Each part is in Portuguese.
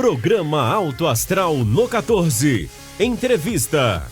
Programa Alto Astral no 14. Entrevista.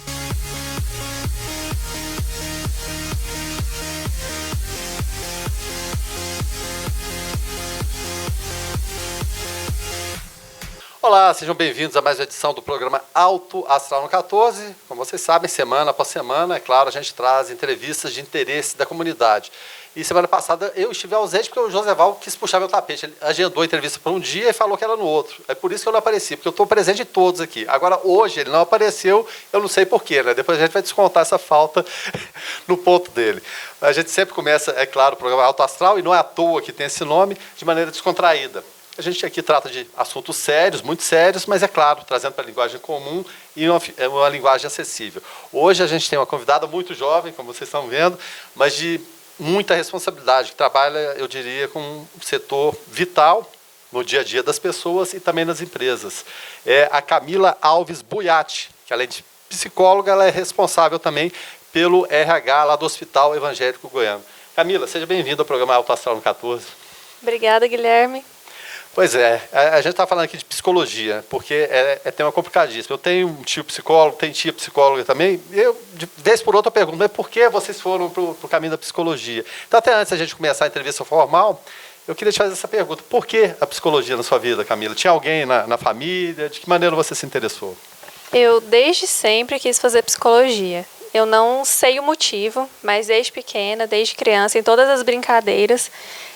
Olá, sejam bem-vindos a mais uma edição do programa Alto Astral no 14. Como vocês sabem, semana após semana, é claro, a gente traz entrevistas de interesse da comunidade. E semana passada eu estive ausente porque o Joseval quis puxar meu tapete. Ele agendou a entrevista para um dia e falou que era no outro. É por isso que eu não apareci, porque eu estou presente em todos aqui. Agora, hoje, ele não apareceu, eu não sei porquê, né? Depois a gente vai descontar essa falta no ponto dele. A gente sempre começa, é claro, o programa Alto Astral, e não é à toa que tem esse nome, de maneira descontraída. A gente aqui trata de assuntos sérios, muito sérios, mas é claro, trazendo para a linguagem comum e uma linguagem acessível. Hoje a gente tem uma convidada muito jovem, como vocês estão vendo, mas de muita responsabilidade, que trabalha, eu diria, com um setor vital no dia a dia das pessoas e também nas empresas. É a Camila Alves Buiatti, que além de psicóloga, ela é responsável também pelo RH lá do Hospital Evangélico Goiano. Camila, seja bem-vinda ao programa Alto Astral no 14. Obrigada, Guilherme. Pois é, a gente está falando aqui de psicologia, porque é tema complicadíssimo. Eu tenho um tio psicólogo, tenho tia psicóloga também, e eu, de vez por outra, eu pergunto, mas por que vocês foram para o caminho da psicologia? Então, até antes da gente começar a entrevista formal, eu queria te fazer essa pergunta. Por que a psicologia na sua vida, Camila? Tinha alguém na família? De que maneira você se interessou? Eu, desde sempre, quis fazer psicologia. Eu não sei o motivo, mas desde pequena, desde criança, em todas as brincadeiras,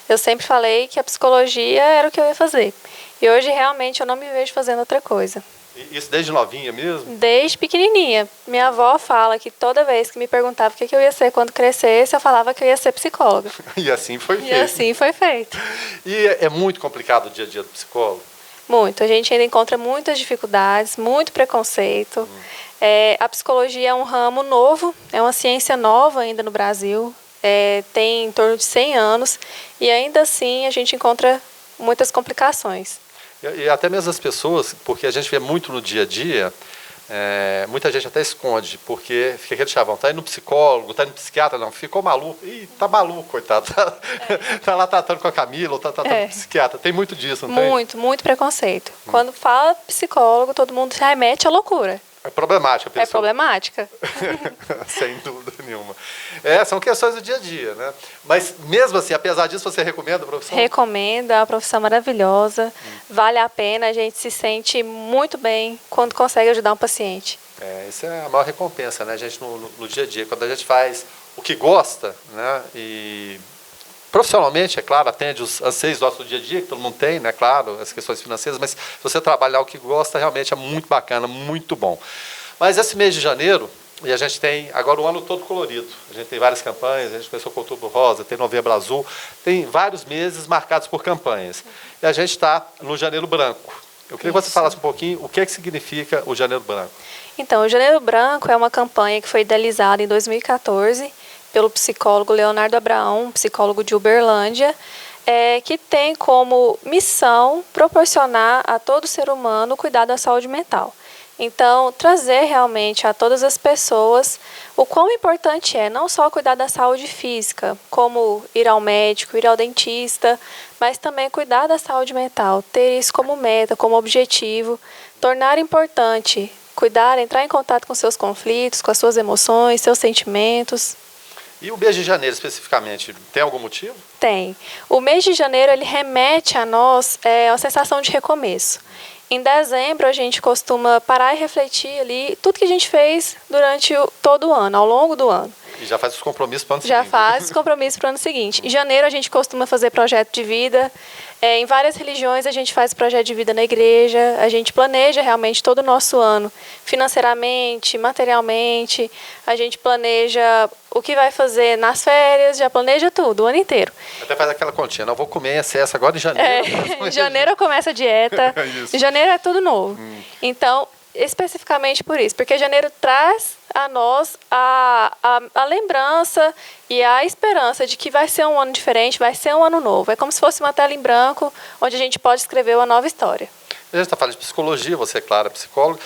eu sempre falei que a psicologia era o que eu ia fazer. E hoje, realmente, eu não me vejo fazendo outra coisa. Isso desde novinha mesmo? Desde pequenininha. Minha avó fala que toda vez que me perguntava o que eu ia ser quando crescesse, eu falava que eu ia ser psicóloga. E assim foi feito. E assim foi feito. E é muito complicado o dia a dia do psicólogo? Muito. A gente ainda encontra muitas dificuldades, muito preconceito. A psicologia é um ramo novo, é uma ciência nova ainda no Brasil. Tem em torno de 100 anos e ainda assim a gente encontra muitas complicações. E até mesmo as pessoas, porque a gente vê muito no dia a dia, muita gente até esconde, porque fica aquele chavão, tá indo no psicólogo, tá indo no psiquiatra, não, ficou maluco, ih, tá maluco, coitado, tá lá tratando com a Camila, ou tá tratando com o psiquiatra, tem muito disso, não tem? Muito preconceito. Quando fala psicólogo, todo mundo se remete à loucura. É problemática, pessoal. É problemática. Sem dúvida nenhuma. São questões do dia a dia, né? Mas mesmo assim, apesar disso, você recomenda a profissão? Recomendo, é uma profissão maravilhosa. Vale a pena, a gente se sente muito bem quando consegue ajudar um paciente. Isso é a maior recompensa, né? A gente no dia a dia, quando a gente faz o que gosta, né? E profissionalmente, é claro, atende os anseios do dia a dia, que todo mundo tem, né? Claro, as questões financeiras, mas se você trabalhar o que gosta, realmente é muito bacana, muito bom. Mas esse mês de janeiro, e a gente tem agora o ano todo colorido, a gente tem várias campanhas, a gente começou com Outubro Rosa, tem Novembro Azul, tem vários meses marcados por campanhas. E a gente está no Janeiro Branco. Eu queria que você falasse um pouquinho o que significa o Janeiro Branco. Então, o Janeiro Branco é uma campanha que foi idealizada em 2014, pelo psicólogo Leonardo Abraão, psicólogo de Uberlândia, que tem como missão proporcionar a todo ser humano o cuidado da saúde mental. Então, trazer realmente a todas as pessoas o quão importante é não só cuidar da saúde física, como ir ao médico, ir ao dentista, mas também cuidar da saúde mental, ter isso como meta, como objetivo, tornar importante, cuidar, entrar em contato com seus conflitos, com as suas emoções, seus sentimentos. E o mês de janeiro, especificamente, tem algum motivo? Tem. O mês de janeiro, ele remete a nós a sensação de recomeço. Em dezembro, a gente costuma parar e refletir ali tudo que a gente fez durante todo o ano, ao longo do ano. E já faz os compromissos para o ano seguinte. Já faz os compromissos para o ano seguinte. Em janeiro, a gente costuma fazer projeto de vida. Em várias religiões, a gente faz projeto de vida na igreja. A gente planeja realmente todo o nosso ano, financeiramente, materialmente. A gente planeja o que vai fazer nas férias, já planeja tudo, o ano inteiro. Até faz aquela continha, não vou comer em excesso agora em janeiro. Em janeiro começa a dieta. Em janeiro é tudo novo. Então, especificamente por isso, porque janeiro traz a nós a lembrança e a esperança de que vai ser um ano diferente, vai ser um ano novo. É como se fosse uma tela em branco, onde a gente pode escrever uma nova história. A gente está falando de psicologia, você, é claro, é psicóloga.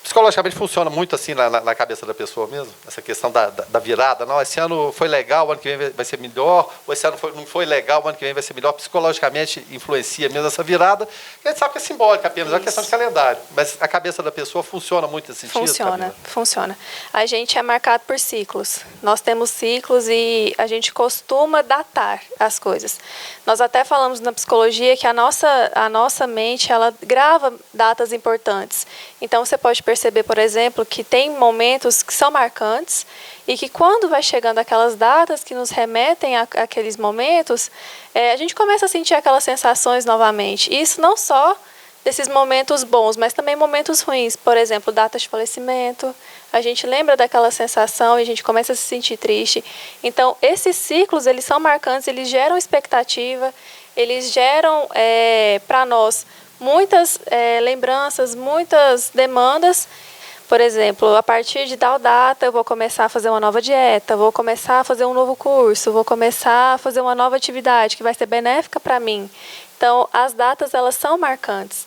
Psicologicamente funciona muito assim na cabeça da pessoa mesmo? Essa questão da virada? Não, esse ano foi legal, o ano que vem vai ser melhor, ou esse ano não foi legal, o ano que vem vai ser melhor. Psicologicamente influencia mesmo essa virada. A gente sabe que é simbólica apenas, é uma questão de calendário. Mas a cabeça da pessoa funciona muito nesse sentido? Funciona. A gente é marcado por ciclos. Nós temos ciclos e a gente costuma datar as coisas. Nós até falamos na psicologia que a nossa mente, ela grava datas importantes. Então, você pode perceber, por exemplo, que tem momentos que são marcantes e que quando vai chegando aquelas datas que nos remetem àqueles momentos, a gente começa a sentir aquelas sensações novamente. E isso não só desses momentos bons, mas também momentos ruins. Por exemplo, datas de falecimento. A gente lembra daquela sensação e a gente começa a se sentir triste. Então, esses ciclos, eles são marcantes, eles geram expectativa, eles geram para nós muitas lembranças, muitas demandas. Por exemplo, a partir de tal data eu vou começar a fazer uma nova dieta, vou começar a fazer um novo curso, vou começar a fazer uma nova atividade que vai ser benéfica para mim. Então, as datas, elas são marcantes.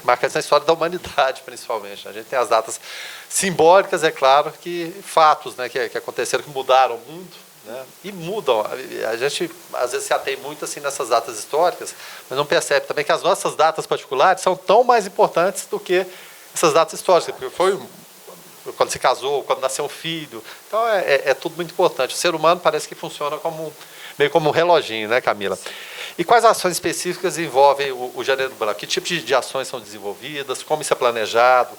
Marcantes na história da humanidade, principalmente. A gente tem as datas simbólicas, é claro, que fatos, né, que aconteceram, que mudaram o mundo. Né? E mudam. A gente, às vezes, se atém muito assim, nessas datas históricas, mas não percebe também que as nossas datas particulares são tão mais importantes do que essas datas históricas, porque foi quando se casou, quando nasceu um filho. Então, é tudo muito importante. O ser humano parece que funciona meio como um reloginho, né, Camila? E quais ações específicas envolvem o Janeiro Branco? Que tipo de ações são desenvolvidas? Como isso é planejado?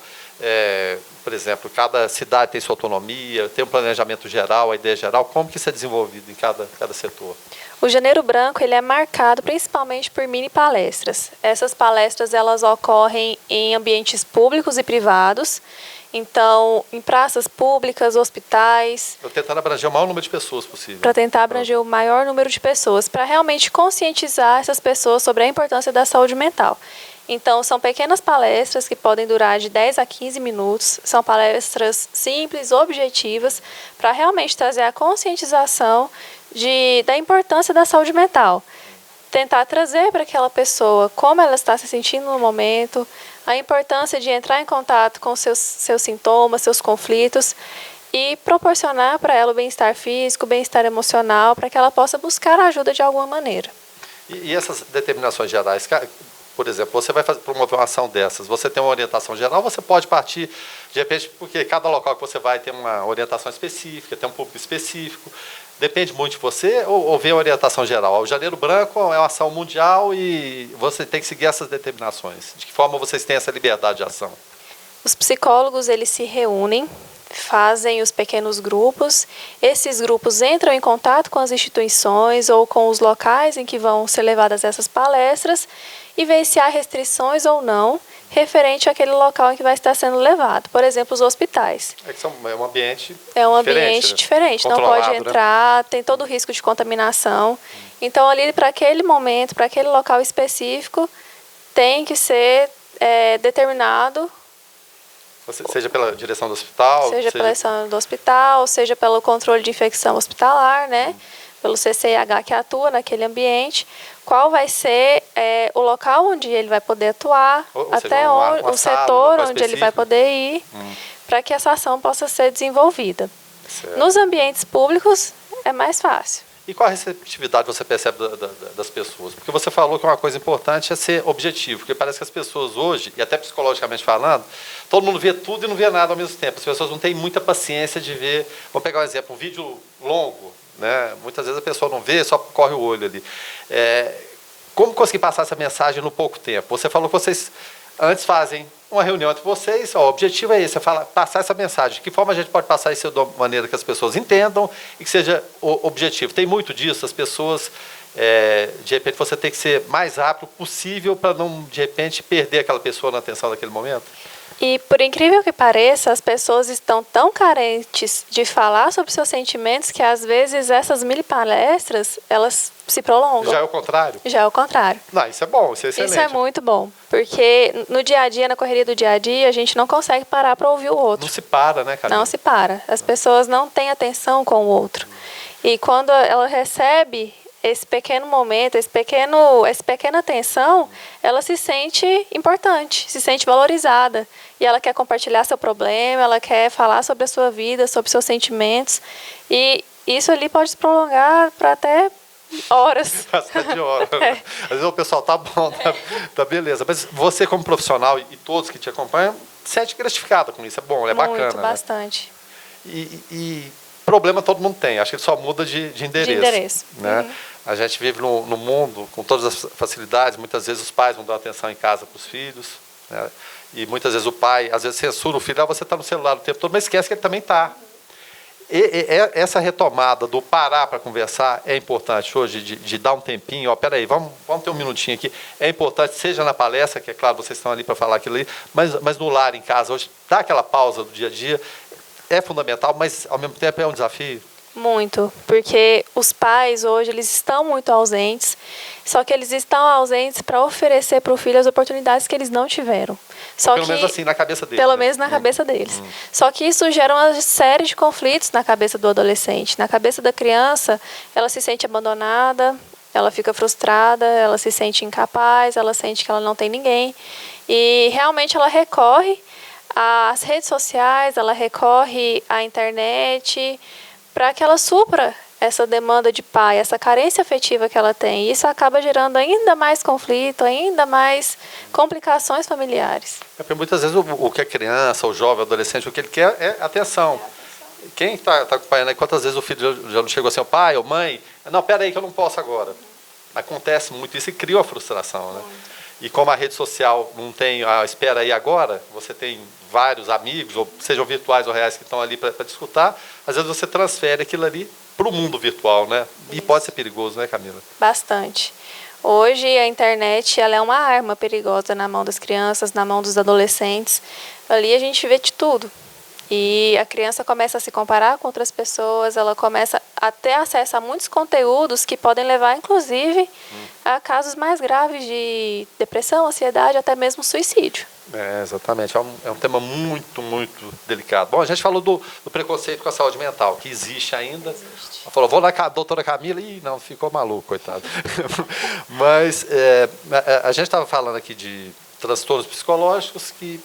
Por exemplo, cada cidade tem sua autonomia, tem um planejamento geral, a ideia geral. Como que isso é desenvolvido em cada setor? O Janeiro Branco, ele é marcado principalmente por mini palestras. Essas palestras, elas ocorrem em ambientes públicos e privados. Então, em praças públicas, hospitais. Para tentar abranger o maior número de pessoas possível. Para tentar abranger o maior número de pessoas, para realmente conscientizar essas pessoas sobre a importância da saúde mental. Então, são pequenas palestras que podem durar de 10 a 15 minutos. São palestras simples, objetivas, para realmente trazer a conscientização da importância da saúde mental. Tentar trazer para aquela pessoa como ela está se sentindo no momento, a importância de entrar em contato com seus sintomas, seus conflitos e proporcionar para ela o bem-estar físico, o bem-estar emocional, para que ela possa buscar ajuda de alguma maneira. E essas determinações gerais, por exemplo, você vai promover uma ação dessas, você tem uma orientação geral, você pode partir, de repente, porque cada local que você vai tem uma orientação específica, tem um público específico, depende muito de você ou vem a orientação geral? O Janeiro Branco é uma ação mundial e você tem que seguir essas determinações. De que forma vocês têm essa liberdade de ação? Os psicólogos, eles se reúnem, fazem os pequenos grupos. Esses grupos entram em contato com as instituições ou com os locais em que vão ser levadas essas palestras e veem se há restrições ou não referente àquele local em que vai estar sendo levado. Por exemplo, os hospitais. É um ambiente diferente. Não pode entrar, né? Tem todo o risco de contaminação. Então, ali, para aquele momento, para aquele local específico, tem que ser determinado. Seja pela direção do hospital. Seja pela direção do hospital, seja pelo controle de infecção hospitalar, né? Pelo CCIH que atua naquele ambiente, qual vai ser o local onde ele vai poder atuar, até onde, o setor onde ele vai poder ir, para que essa ação possa ser desenvolvida. Certo. Nos ambientes públicos é mais fácil. E qual a receptividade você percebe das pessoas? Porque você falou que uma coisa importante é ser objetivo, porque parece que as pessoas hoje, e até psicologicamente falando, todo mundo vê tudo e não vê nada ao mesmo tempo. As pessoas não têm muita paciência de ver, vou pegar um exemplo, um vídeo longo, né? Muitas vezes a pessoa não vê, só corre o olho ali. Como conseguir passar essa mensagem no pouco tempo? Você falou que vocês antes fazem uma reunião entre vocês, o objetivo é esse, passar essa mensagem. De que forma a gente pode passar isso de uma maneira que as pessoas entendam e que seja o objetivo? Tem muito disso, as pessoas, de repente, você tem que ser mais rápido possível para não, de repente, perder aquela pessoa na atenção naquele momento? E, por incrível que pareça, as pessoas estão tão carentes de falar sobre seus sentimentos que, às vezes, essas mini palestras, elas se prolongam. Já é o contrário? Já é o contrário. Não, isso é bom, isso é excelente. Isso é muito bom, porque no dia a dia, na correria do dia a dia, a gente não consegue parar para ouvir o outro. Não se para, né, Camila? Não se para. As pessoas não têm atenção com o outro. E quando ela recebe esse pequeno momento, essa pequena atenção, ela se sente importante, se sente valorizada. E ela quer compartilhar seu problema, ela quer falar sobre a sua vida, sobre seus sentimentos. E isso ali pode se prolongar para até horas. Bastante horas. Às vezes o pessoal tá bom, tá beleza. Mas você, como profissional, e todos que te acompanham, se sente gratificada com isso. É bom, é bacana. Muito, bastante. E problema todo mundo tem. Acho que ele só muda de endereço. De endereço. Né? A gente vive no mundo com todas as facilidades. Muitas vezes os pais não dão atenção em casa para os filhos. Né? E muitas vezes o pai, às vezes, censura o filho. Ah, você está no celular o tempo todo, mas esquece que ele também está. Essa retomada do parar para conversar é importante hoje, de dar um tempinho. Ó, peraí, vamos ter um minutinho aqui. É importante, seja na palestra, que é claro, vocês estão ali para falar aquilo ali, mas no lar, em casa, hoje, dar aquela pausa do dia a dia é fundamental, mas ao mesmo tempo é um desafio. Muito, porque os pais hoje eles estão muito ausentes, só que eles estão ausentes para oferecer para o filho as oportunidades que eles não tiveram. Só pelo menos assim, na cabeça deles. Pelo menos na cabeça deles. Só que isso gera uma série de conflitos na cabeça do adolescente. Na cabeça da criança, ela se sente abandonada, ela fica frustrada, ela se sente incapaz, ela sente que ela não tem ninguém. E realmente ela recorre às redes sociais, ela recorre à internet para que ela supra essa demanda de pai, essa carência afetiva que ela tem. E isso acaba gerando ainda mais conflito, ainda mais complicações familiares. Porque muitas vezes o que a criança, o jovem, o adolescente, o que ele quer é atenção. Quem está acompanhando aí, quantas vezes o filho já não chegou assim, o pai ou mãe, não, pera aí que eu não posso agora. Acontece muito isso e cria uma frustração, né? E como a rede social não tem a espera aí agora, você tem vários amigos, ou sejam virtuais ou reais, que estão ali para discutir, às vezes você transfere aquilo ali para o mundo virtual, né? E pode ser perigoso, né, Camila? Bastante. Hoje a internet ela é uma arma perigosa na mão das crianças, na mão dos adolescentes. Ali a gente vê de tudo. E a criança começa a se comparar com outras pessoas, ela começa a ter acesso a muitos conteúdos que podem levar, inclusive, a casos mais graves de depressão, ansiedade, até mesmo suicídio. Exatamente. É um tema muito, muito delicado. Bom, a gente falou do preconceito com a saúde mental, que existe ainda. Ela falou, vou lá com a doutora Camila. Ih, não, ficou maluco, coitado. Mas a gente estava falando aqui de transtornos psicológicos que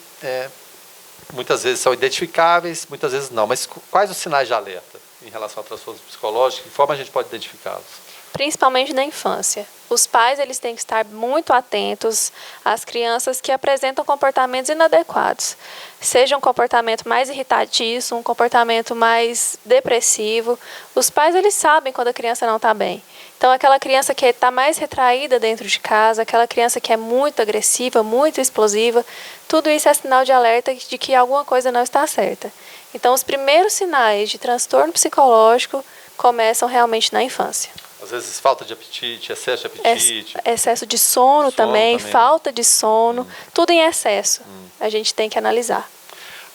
muitas vezes são identificáveis, muitas vezes não. Mas quais os sinais de alerta em relação a transtornos psicológicos? Que forma a gente pode identificá-los? Principalmente na infância. Os pais eles têm que estar muito atentos às crianças que apresentam comportamentos inadequados. Seja um comportamento mais irritadiço, um comportamento mais depressivo. Os pais eles sabem quando a criança não está bem. Então, aquela criança que está mais retraída dentro de casa, aquela criança que é muito agressiva, muito explosiva, tudo isso é sinal de alerta de que alguma coisa não está certa. Então, os primeiros sinais de transtorno psicológico começam realmente na infância. Às vezes falta de apetite, excesso de apetite. Excesso de sono também, falta de sono, tudo em excesso. A gente tem que analisar.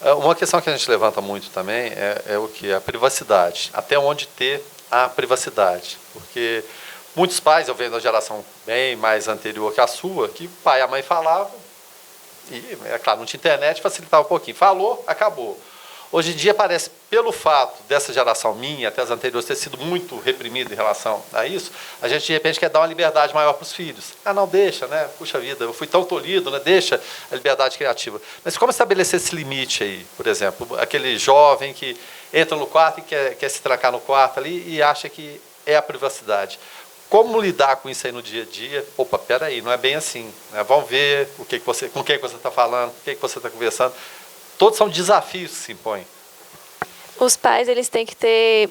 Uma questão que a gente levanta muito também é o que? A privacidade. Até onde ter a privacidade? Porque muitos pais, eu vejo na geração bem mais anterior que a sua, que o pai e a mãe falavam, e, é claro, não tinha internet, facilitava um pouquinho. Falou, acabou. Hoje em dia parece, pelo fato dessa geração minha, até as anteriores, ter sido muito reprimida em relação a isso, a gente de repente quer dar uma liberdade maior para os filhos. Ah, não, deixa, né? Puxa vida, eu fui tão tolhido, né? Deixa a liberdade criativa. Mas como estabelecer esse limite aí, por exemplo? Aquele jovem que entra no quarto e quer se trancar no quarto ali e acha que é a privacidade. Como lidar com isso aí no dia a dia? Opa, peraí, não é bem assim. Né? Vamos ver com quem você está falando, com quem você está conversando. Todos são desafios que se impõem. Os pais eles têm que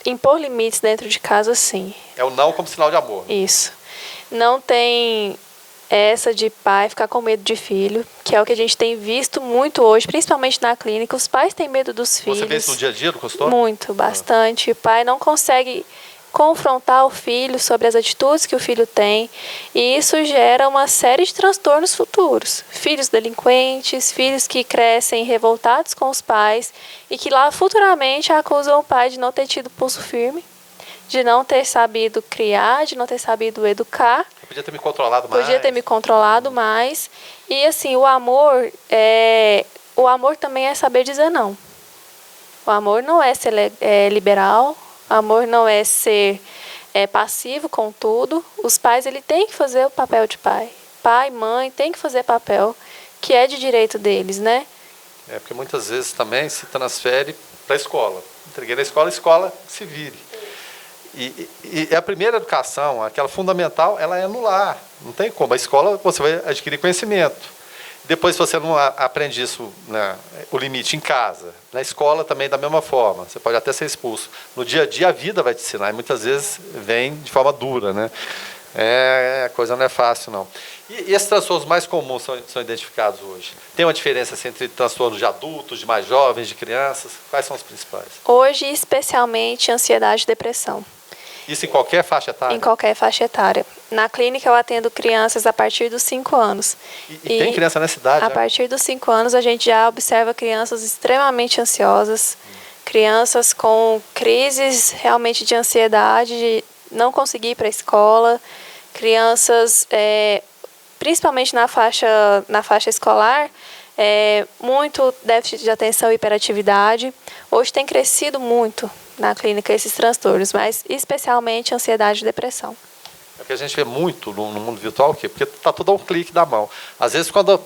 impor limites dentro de casa, sim. É o não como sinal de amor. Né? Isso. Não tem essa de pai ficar com medo de filho, que é o que a gente tem visto muito hoje, principalmente na clínica. Os pais têm medo dos filhos. Você vê isso no dia a dia do consultório? Muito, bastante. O pai não consegue confrontar o filho sobre as atitudes que o filho tem, e isso gera uma série de transtornos futuros. Filhos delinquentes, filhos que crescem revoltados com os pais e que lá futuramente acusam o pai de não ter tido pulso firme, de não ter sabido criar, de não ter sabido educar. Eu podia ter me controlado mais. Podia ter me controlado mais. E assim, o amor também é saber dizer não. O amor não é ser liberal. Amor não é ser passivo com tudo. Os pais ele tem que fazer o papel de pai. Pai, mãe tem que fazer papel que é de direito deles, né? Porque muitas vezes também se transfere para a escola. Entreguei na escola, a escola se vire. E a primeira educação, aquela fundamental, ela é no lar. Não tem como. A escola você vai adquirir conhecimento. Depois, se você não aprende isso, né, o limite em casa, na escola também da mesma forma. Você pode até ser expulso. No dia a dia, a vida vai te ensinar. E muitas vezes vem de forma dura, né? A coisa não é fácil, não. E esses transtornos mais comuns são identificados hoje? Tem uma diferença assim, entre transtornos de adultos, de mais jovens, de crianças? Quais são os principais? Hoje, especialmente, ansiedade e depressão. Isso em qualquer faixa etária? Em qualquer faixa etária. Na clínica, eu atendo crianças a partir dos 5 anos. E tem criança nessa idade? A partir dos 5 anos, a gente já observa crianças extremamente ansiosas, crianças com crises realmente de ansiedade, de não conseguir ir para a escola, crianças, principalmente na faixa escolar, muito déficit de atenção e hiperatividade. Hoje tem crescido muito na clínica esses transtornos, mas especialmente ansiedade e depressão. É que a gente vê muito no mundo virtual, o quê? Porque está tudo a um clique da mão. Às vezes, quando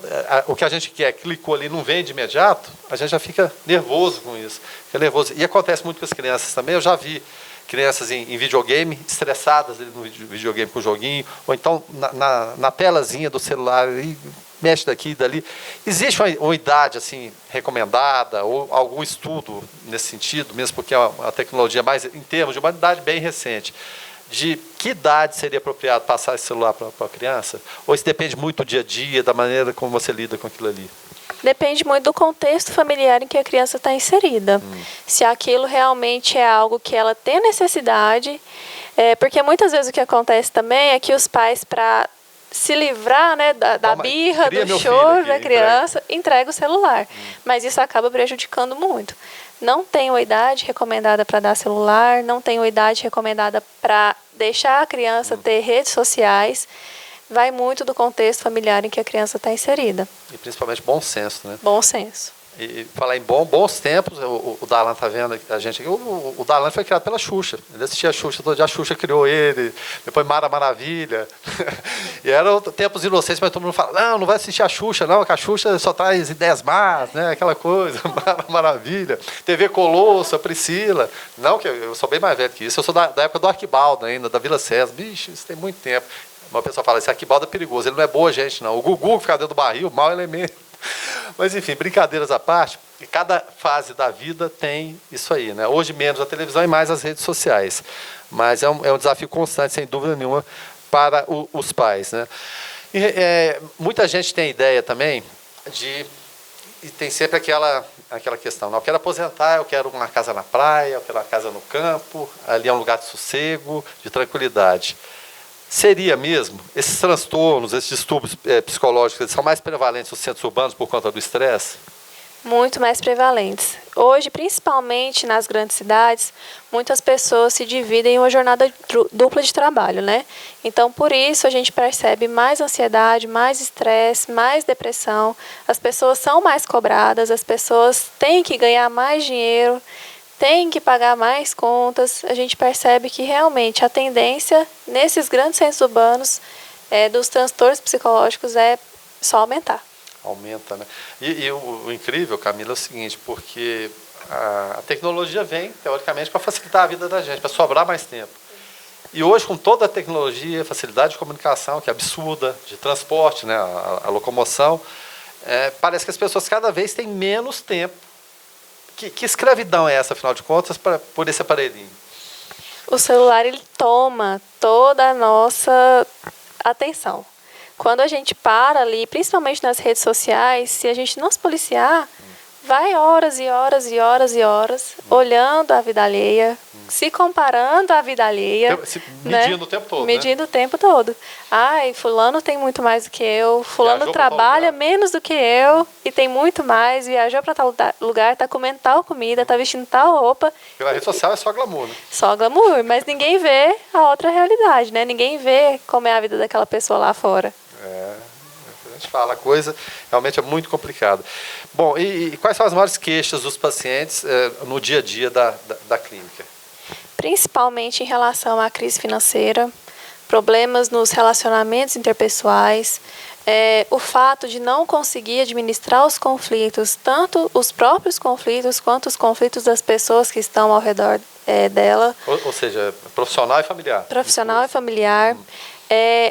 o que a gente quer, clicou ali, não vem de imediato, a gente já fica nervoso com isso. Fica nervoso. E acontece muito com as crianças também. Eu já vi crianças em videogame, estressadas no videogame com o joguinho, ou então na telazinha do celular, e mexe daqui e dali. Existe uma idade assim, recomendada, ou algum estudo nesse sentido, mesmo porque é uma tecnologia mais, em termos de uma idade bem recente, de que idade seria apropriado passar esse celular para a criança? Ou isso depende muito do dia a dia, da maneira como você lida com aquilo ali? Depende muito do contexto familiar em que a criança está inserida. Se aquilo realmente é algo que ela tem necessidade, porque muitas vezes o que acontece também é que os pais, para se livrar, né, da birra, do choro da criança, entrega o celular. Mas isso acaba prejudicando muito. Não tem uma idade recomendada para dar celular, não tem uma idade recomendada para deixar a criança ter redes sociais. Vai muito do contexto familiar em que a criança está inserida. E principalmente bom senso, né? Bom senso. E falar em bons tempos, o Darlan está vendo a gente aqui, o Darlan foi criado pela Xuxa. Ele assistia a Xuxa, todo dia a Xuxa criou ele, depois Mara Maravilha. E eram tempos inocentes, mas todo mundo fala, não vai assistir a Xuxa, não, que a Xuxa só traz ideias más, né? Aquela coisa, Mara Maravilha. TV Colosso, a Priscila. Não, que eu sou bem mais velho que isso, eu sou da época do Arquibaldo ainda, da Vila César. Bicho, isso tem muito tempo. Uma pessoa fala, esse Arquibaldo é perigoso, ele não é boa gente, não. O Gugu que fica dentro do barril, mau elemento. Mas, enfim, brincadeiras à parte, cada fase da vida tem isso aí, né? Hoje menos a televisão e mais as redes sociais. Mas é um desafio constante, sem dúvida nenhuma, para os pais, né? E, muita gente tem ideia também e tem sempre aquela questão, não, eu quero aposentar, eu quero uma casa na praia, eu quero uma casa no campo, ali é um lugar de sossego, de tranquilidade. Seria mesmo? Esses transtornos, esses distúrbios psicológicos, eles são mais prevalentes nos centros urbanos por conta do estresse? Muito mais prevalentes. Hoje, principalmente nas grandes cidades, muitas pessoas se dividem em uma jornada dupla de trabalho, né? Então, por isso, a gente percebe mais ansiedade, mais estresse, mais depressão. As pessoas são mais cobradas, as pessoas têm que ganhar mais dinheiro, tem que pagar mais contas. A gente percebe que realmente a tendência nesses grandes centros urbanos dos transtornos psicológicos é só aumentar. Aumenta, né? E o incrível, Camila, é o seguinte, porque a tecnologia vem, teoricamente, para facilitar a vida da gente, para sobrar mais tempo. E hoje, com toda a tecnologia, facilidade de comunicação, que é absurda, de transporte, né, a locomoção, parece que as pessoas cada vez têm menos tempo. Que escravidão é essa, afinal de contas, por esse aparelhinho? O celular, ele toma toda a nossa atenção. Quando a gente para ali, principalmente nas redes sociais, se a gente não se policiar, vai horas e horas e horas e horas olhando a vida alheia, se comparando à vida alheia. Medindo, né? O tempo todo, Medindo o tempo todo. Ai, fulano tem muito mais do que eu, fulano trabalha menos do que eu e tem muito mais, viajou para tal lugar, está comendo tal comida, está vestindo tal roupa. Pela rede social é só glamour, né? Só glamour, mas ninguém vê a outra realidade, né? Ninguém vê como é a vida daquela pessoa lá fora. A gente fala, a coisa realmente é muito complicada. Bom, e quais são as maiores queixas dos pacientes no dia a dia da clínica? principalmente em relação à crise financeira, problemas nos relacionamentos interpessoais, o fato de não conseguir administrar os conflitos, tanto os próprios conflitos quanto os conflitos das pessoas que estão ao redor dela. Ou seja, profissional e familiar. Profissional e familiar.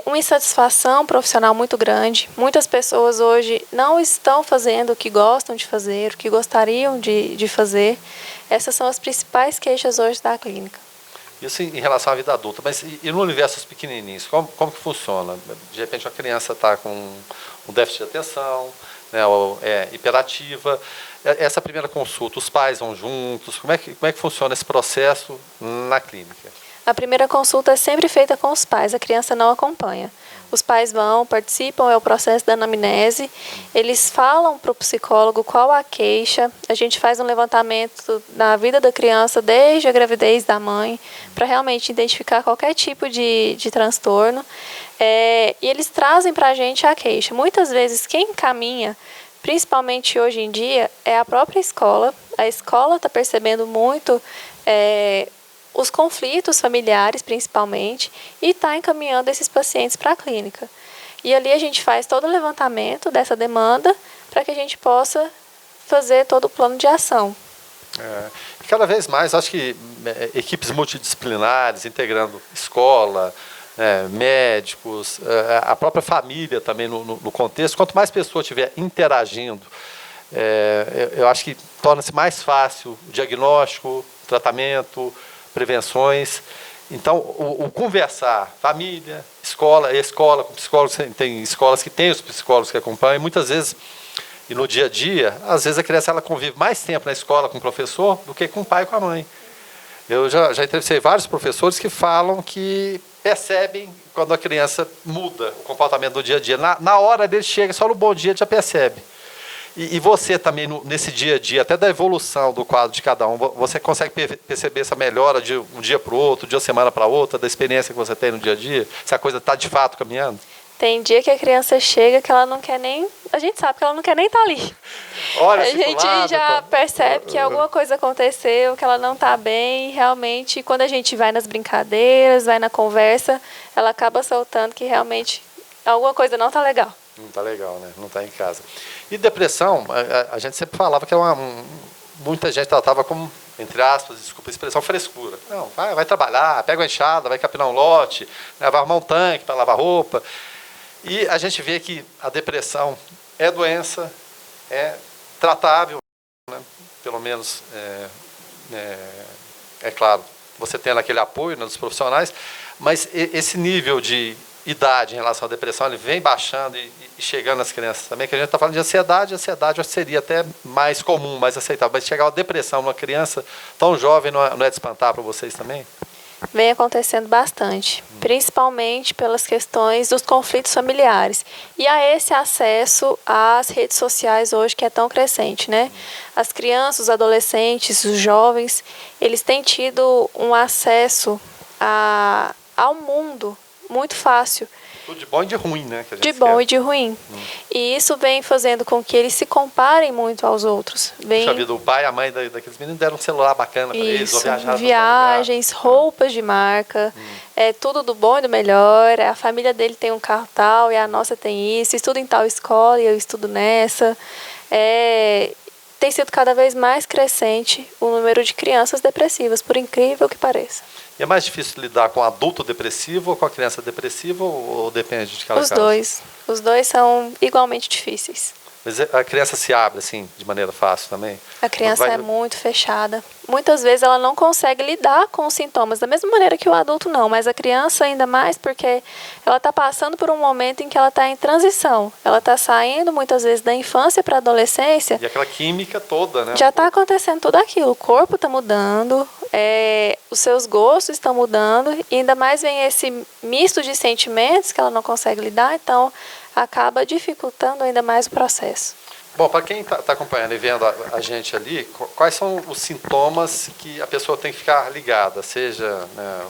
Uma insatisfação profissional muito grande. Muitas pessoas hoje não estão fazendo o que gostam de fazer, o que gostariam de fazer. Essas são as principais queixas hoje da clínica. Isso em relação à vida adulta, mas e no universo dos pequenininhos, como que funciona? De repente uma criança está com um déficit de atenção, né, ou é hiperativa. Essa primeira consulta, os pais vão juntos, como é que funciona esse processo na clínica? A primeira consulta é sempre feita com os pais, a criança não acompanha. Os pais vão, participam, é o processo da anamnese, eles falam para o psicólogo qual a queixa, a gente faz um levantamento na vida da criança desde a gravidez da mãe, para realmente identificar qualquer tipo de transtorno, e eles trazem para a gente a queixa. Muitas vezes quem encaminha, principalmente hoje em dia, é a própria escola. A escola está percebendo muito os conflitos familiares, principalmente, e está encaminhando esses pacientes para a clínica. E ali a gente faz todo o levantamento dessa demanda para que a gente possa fazer todo o plano de ação. Cada vez mais, acho que equipes multidisciplinares, integrando escola, médicos, a própria família também no contexto, quanto mais pessoas estiver interagindo, eu acho que torna-se mais fácil o diagnóstico, o tratamento, prevenções. Então, o conversar, família, escola com psicólogos, tem escolas que têm os psicólogos que acompanham, e muitas vezes, e no dia a dia, às vezes a criança ela convive mais tempo na escola com o professor do que com o pai e com a mãe. Eu já entrevistei vários professores que falam que percebem quando a criança muda o comportamento do dia a dia. Na hora dele chega, só no bom dia ele já percebe. E você também, nesse dia a dia, até da evolução do quadro de cada um, você consegue perceber essa melhora de um dia para o outro, de uma semana para outra, da experiência que você tem no dia a dia? Se a coisa está de fato caminhando? Tem dia que a criança chega que ela não quer nem... A gente sabe que ela não quer nem estar ali. Olha, a gente já percebe que alguma coisa aconteceu, que ela não está bem. E realmente, quando a gente vai nas brincadeiras, vai na conversa, ela acaba soltando que realmente alguma coisa não está legal. Não está legal, né? Não está em casa. E depressão, a gente sempre falava que muita gente tratava como, entre aspas, desculpa a expressão, frescura. Não, vai trabalhar, pega uma enxada, vai capinar um lote, vai arrumar um tanque para lavar roupa. E a gente vê que a depressão é doença, é tratável, né? Pelo menos, é claro, você tendo aquele apoio, né, dos profissionais, mas esse nível de idade em relação à depressão, ele vem baixando e chegando nas crianças também, que a gente está falando de ansiedade acho que seria até mais comum, mais aceitável, mas chegar a depressão numa criança tão jovem não é de espantar para vocês também? Vem acontecendo bastante, principalmente pelas questões dos conflitos familiares. E a esse acesso às redes sociais hoje que é tão crescente, né? As crianças, os adolescentes, os jovens, eles têm tido um acesso ao mundo muito fácil. Tudo de bom e de ruim, né? Que a gente de bom e de ruim. E isso vem fazendo com que eles se comparem muito aos outros. Puxa vida, o pai e a mãe daqueles meninos deram um celular bacana para eles, ou viajaram viagens, roupas de marca, tudo do bom e do melhor. A família dele tem um carro tal e a nossa tem isso, estuda em tal escola e eu estudo nessa. Tem sido cada vez mais crescente o número de crianças depressivas, por incrível que pareça. E é mais difícil lidar com adulto depressivo ou com a criança depressiva, ou depende de cada caso? Os dois. Os dois são igualmente difíceis. Mas a criança se abre, assim, de maneira fácil também? A criança é muito fechada. Muitas vezes ela não consegue lidar com os sintomas, da mesma maneira que o adulto não, mas a criança ainda mais porque ela está passando por um momento em que ela está em transição. Ela está saindo muitas vezes da infância para a adolescência. E aquela química toda, né? Já está acontecendo tudo aquilo. O corpo está mudando, os seus gostos estão mudando, e ainda mais vem esse misto de sentimentos que ela não consegue lidar, então acaba dificultando ainda mais o processo. Bom, para quem está acompanhando e vendo a gente ali, quais são os sintomas que a pessoa tem que ficar ligada? Seja, né,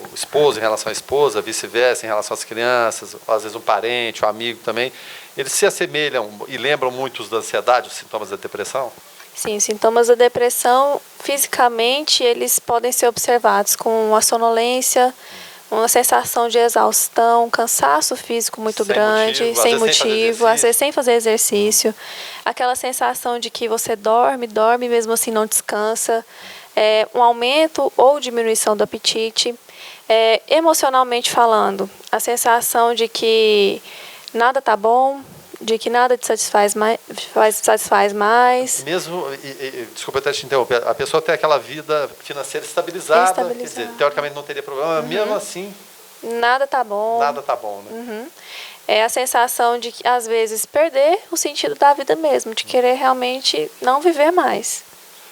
o esposo em relação à esposa, vice-versa em relação às crianças, ou às vezes um parente, um amigo também. Eles se assemelham e lembram muito da ansiedade, os sintomas da depressão? Sim, os sintomas da depressão, fisicamente, eles podem ser observados com a sonolência, uma sensação de exaustão, cansaço físico muito grande, sem motivo, às vezes sem fazer exercício. Aquela sensação de que você dorme e mesmo assim não descansa. Um aumento ou diminuição do apetite. Emocionalmente falando, a sensação de que nada está bom, de que nada te satisfaz mais. Mesmo, desculpa até te interromper, a pessoa tem aquela vida financeira estabilizada, quer dizer, teoricamente não teria problema, mesmo assim... Nada está bom. Nada está bom, né? É a sensação de, às vezes, perder o sentido da vida mesmo, de querer realmente não viver mais.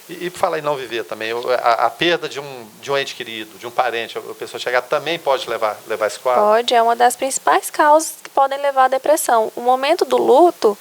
E por falar em não viver também, a perda de um ente querido, de um parente, a pessoa chegar também pode levar esse quadro? Pode, é uma das principais causas que podem levar à depressão. O momento do luto,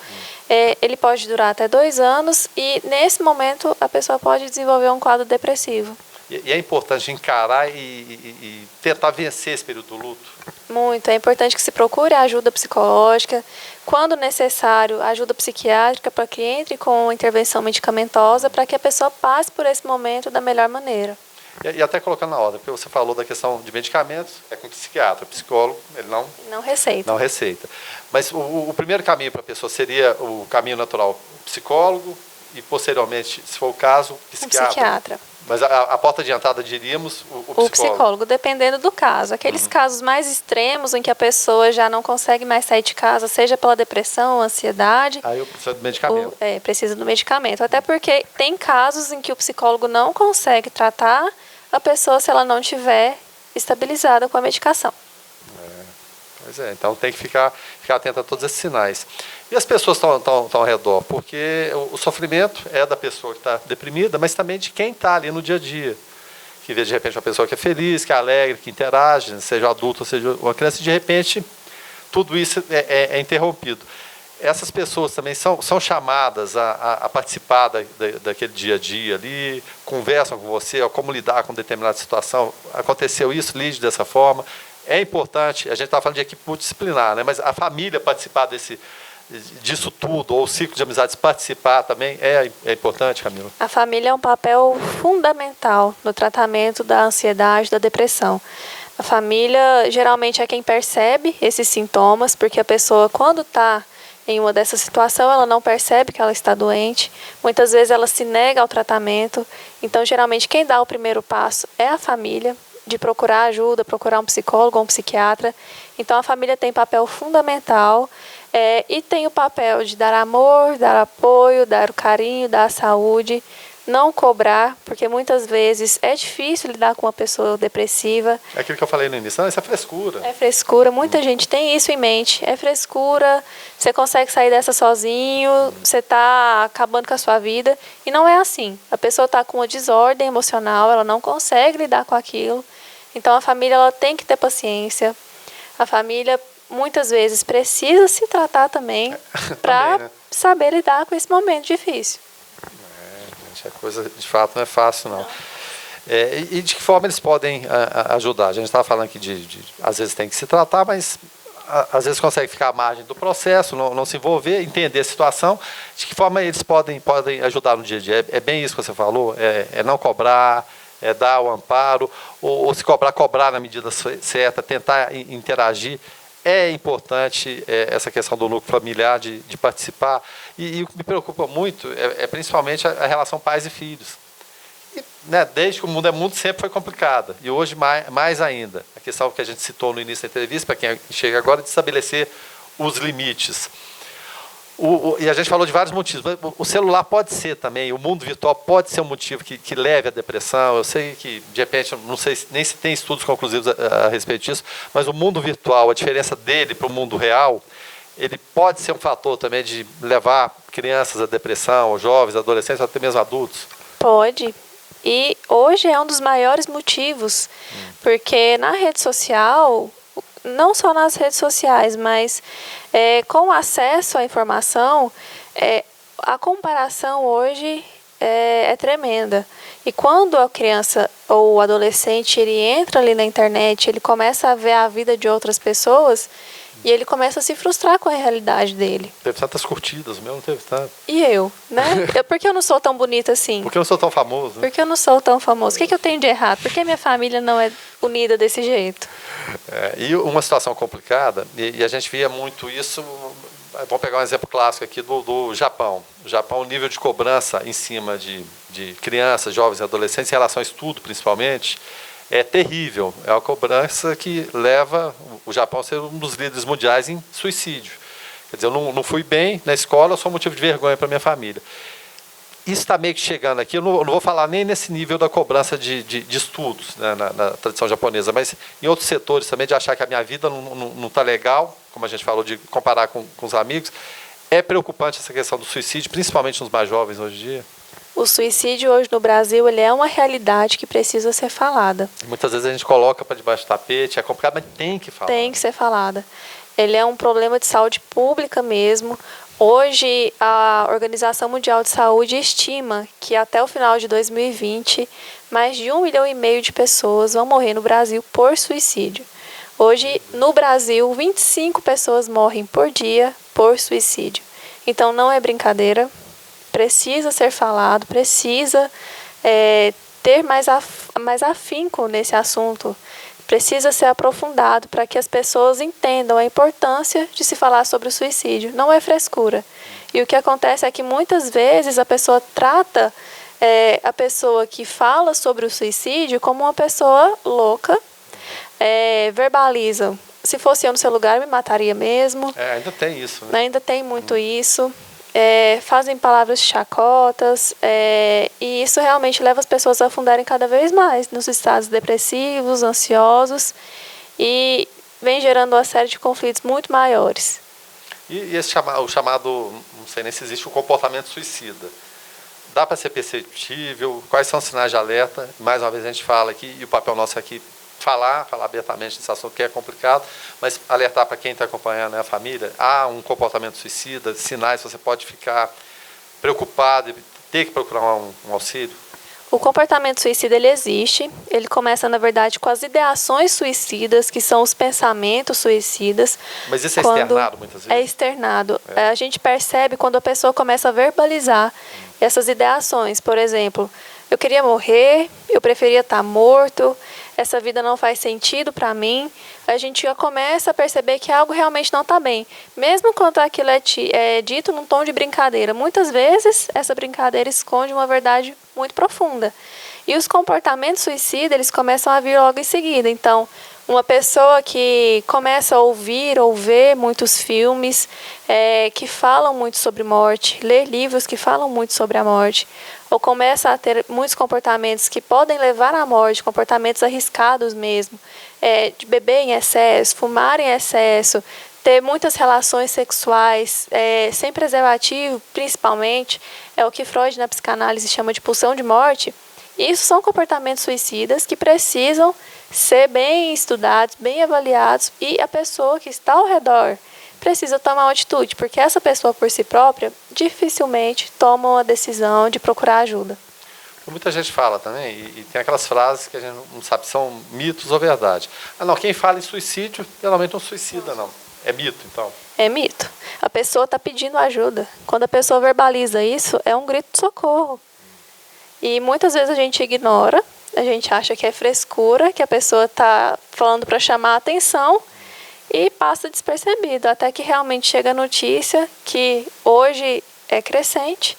ele pode durar até 2 anos e, nesse momento, a pessoa pode desenvolver um quadro depressivo. E é importante encarar e tentar vencer esse período do luto? Muito. É importante que se procure ajuda psicológica, quando necessário, ajuda psiquiátrica para que entre com intervenção medicamentosa para que a pessoa passe por esse momento da melhor maneira. E até colocando na ordem, porque você falou da questão de medicamentos, é com psiquiatra, psicólogo, ele não receita. Não receita. Mas o primeiro caminho para a pessoa seria o caminho natural, psicólogo e, posteriormente, se for o caso, psiquiatra. Mas a porta de entrada, diríamos, o psicólogo. O psicólogo, dependendo do caso. Aqueles casos mais extremos em que a pessoa já não consegue mais sair de casa, seja pela depressão, ansiedade... Aí eu preciso do medicamento. Precisa do medicamento. Até porque tem casos em que o psicólogo não consegue tratar a pessoa se ela não tiver estabilizada com a medicação. Pois é, então tem que ficar atento a todos esses sinais. E as pessoas estão ao redor, porque o sofrimento é da pessoa que está deprimida, mas também de quem está ali no dia a dia. Que vê, de repente, uma pessoa que é feliz, que é alegre, que interage, seja um adulto ou seja uma criança, e de repente tudo isso é interrompido. Essas pessoas também são chamadas a participar daquele dia a dia ali, conversam com você, como lidar com determinada situação. Aconteceu isso, lide dessa forma. É importante, a gente está falando de equipe multidisciplinar, né? Mas a família participar disso tudo, ou o ciclo de amizades participar também é importante, Camila? A família é um papel fundamental no tratamento da ansiedade, da depressão. A família geralmente é quem percebe esses sintomas, porque a pessoa, quando está em uma dessa situação, ela não percebe que ela está doente. Muitas vezes ela se nega ao tratamento. Então, geralmente, quem dá o primeiro passo é a família, de procurar ajuda, procurar um psicólogo ou um psiquiatra. Então, a família tem papel fundamental e tem o papel de dar amor, dar apoio, dar o carinho, dar a saúde, não cobrar, porque muitas vezes é difícil lidar com uma pessoa depressiva. É aquilo que eu falei no início, isso é frescura. É frescura, muita gente tem isso em mente. É frescura, você consegue sair dessa sozinho, você está acabando com a sua vida. E não é assim. A pessoa está com uma desordem emocional, ela não consegue lidar com aquilo. Então, a família ela tem que ter paciência. A família, muitas vezes, precisa se tratar também para saber lidar com esse momento difícil. A coisa, de fato, não é fácil, não. E de que forma eles podem ajudar? A gente estava falando aqui às vezes tem que se tratar, mas às vezes consegue ficar à margem do processo, não se envolver, entender a situação. De que forma eles podem ajudar no dia a dia? É bem isso que você falou? É não cobrar, é dar o amparo, ou se cobrar na medida certa, tentar interagir. É importante essa questão do núcleo familiar, de participar. E o que me preocupa muito é principalmente a relação pais e filhos. E, né, desde que o mundo é mundo, sempre foi complicada. E hoje, mais ainda. A questão que a gente citou no início da entrevista, para quem chega agora, de estabelecer os limites. E a gente falou de vários motivos. O celular pode ser também, o mundo virtual pode ser um motivo que leve à depressão. Eu sei que, de repente, não sei nem se tem estudos conclusivos a respeito disso, mas o mundo virtual, a diferença dele para o mundo real, ele pode ser um fator também de levar crianças à depressão, ou jovens, adolescentes, ou até mesmo adultos? Pode. E hoje é um dos maiores motivos, porque na rede social... Não só nas redes sociais, mas com acesso à informação, a comparação hoje é tremenda. E quando a criança ou o adolescente ele entra ali na internet, ele começa a ver a vida de outras pessoas e ele começa a se frustrar com a realidade dele. Teve tantas curtidas, o meu não teve tanto. E eu, né? Por que eu não sou tão bonita assim? Porque eu não sou tão famoso, né? Por que eu não sou tão famoso? O que eu tenho de errado? Por que minha família não é unida desse jeito? E uma situação complicada, e a gente via muito isso. Vamos pegar um exemplo clássico aqui do Japão. O Japão, o nível de cobrança em cima de crianças, jovens e adolescentes, em relação ao estudo, principalmente, é terrível. É uma cobrança que leva o Japão a ser um dos líderes mundiais em suicídio. Quer dizer, eu não fui bem na escola, eu sou motivo de vergonha para minha família. Isso está meio que chegando aqui, eu não vou falar nem nesse nível da cobrança de estudos, né, na tradição japonesa, mas em outros setores também, de achar que a minha vida não está legal, como a gente falou, de comparar com os amigos. É preocupante essa questão do suicídio, principalmente nos mais jovens hoje em dia. O suicídio hoje no Brasil ele é uma realidade que precisa ser falada. Muitas vezes a gente coloca para debaixo do tapete, é complicado, mas tem que falar. Tem que ser falada. Ele é um problema de saúde pública mesmo. Hoje, a Organização Mundial de Saúde estima que até o final de 2020, mais de 1,5 milhão de pessoas vão morrer no Brasil por suicídio. Hoje, no Brasil, 25 pessoas morrem por dia por suicídio. Então, não é brincadeira, precisa ser falado, precisa ter mais afinco nesse assunto. Precisa ser aprofundado para que as pessoas entendam a importância de se falar sobre o suicídio. Não é frescura. E o que acontece é que muitas vezes a pessoa trata a pessoa que fala sobre o suicídio como uma pessoa louca, verbaliza. Se fosse eu no seu lugar, eu me mataria mesmo. Ainda tem isso, né? Ainda tem muito isso. Fazem palavras chacotas, e isso realmente leva as pessoas a afundarem cada vez mais nos estados depressivos, ansiosos, e vem gerando uma série de conflitos muito maiores. E o chamado, não sei nem se existe, o comportamento suicida. Dá para ser perceptível? Quais são os sinais de alerta? Mais uma vez a gente fala aqui, e o papel nosso aqui falar abertamente desse assunto que é complicado, mas alertar para quem está acompanhando, né, a família, há um comportamento suicida, sinais, você pode ficar preocupado e ter que procurar um auxílio. O comportamento suicida ele existe, ele começa na verdade com as ideações suicidas, que são os pensamentos suicidas. Mas isso é externado muitas vezes? É externado. A gente percebe quando a pessoa começa a verbalizar essas ideações, por exemplo, eu queria morrer, eu preferia estar morto, essa vida não faz sentido para mim. A gente já começa a perceber que algo realmente não está bem. Mesmo quando aquilo é dito num tom de brincadeira, muitas vezes essa brincadeira esconde uma verdade muito profunda. E os comportamentos suicidas, eles começam a vir logo em seguida. Então, uma pessoa que começa a ouvir ou ver muitos filmes que falam muito sobre morte, ler livros que falam muito sobre a morte, ou começa a ter muitos comportamentos que podem levar à morte, comportamentos arriscados mesmo, de beber em excesso, fumar em excesso, ter muitas relações sexuais sem preservativo, principalmente, é o que Freud na psicanálise chama de pulsão de morte. Isso são comportamentos suicidas que precisam ser bem estudados, bem avaliados, e a pessoa que está ao redor precisa tomar uma atitude, porque essa pessoa por si própria dificilmente toma uma decisão de procurar ajuda. Muita gente fala também, e tem aquelas frases que a gente não sabe se são mitos ou verdade. Não, quem fala em suicídio, geralmente não suicida, não. É mito, então? É mito. A pessoa está pedindo ajuda. Quando a pessoa verbaliza isso, é um grito de socorro. E muitas vezes a gente ignora, a gente acha que é frescura, que a pessoa está falando para chamar a atenção e passa despercebido, até que realmente chega a notícia que hoje é crescente,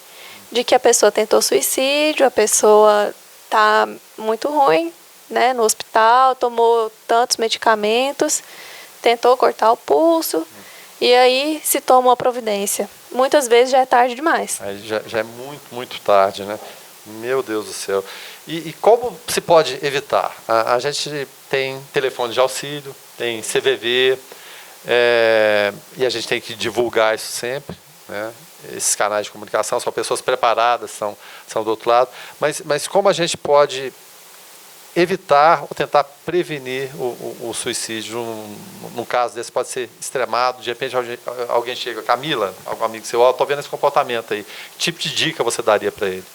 de que a pessoa tentou suicídio, a pessoa está muito ruim, né, no hospital, tomou tantos medicamentos, tentou cortar o pulso, e aí se toma uma providência. Muitas vezes já é tarde demais. Aí já é muito, muito tarde, né? Meu Deus do céu. E como se pode evitar? A gente tem telefone de auxílio, tem CVV, e a gente tem que divulgar isso sempre, né? Esses canais de comunicação são pessoas preparadas, são do outro lado. Mas como a gente pode evitar ou tentar prevenir o suicídio? Num caso desse pode ser extremado, de repente alguém chega, Camila, algum amigo seu, estou vendo esse comportamento aí. Que tipo de dica você daria para ele?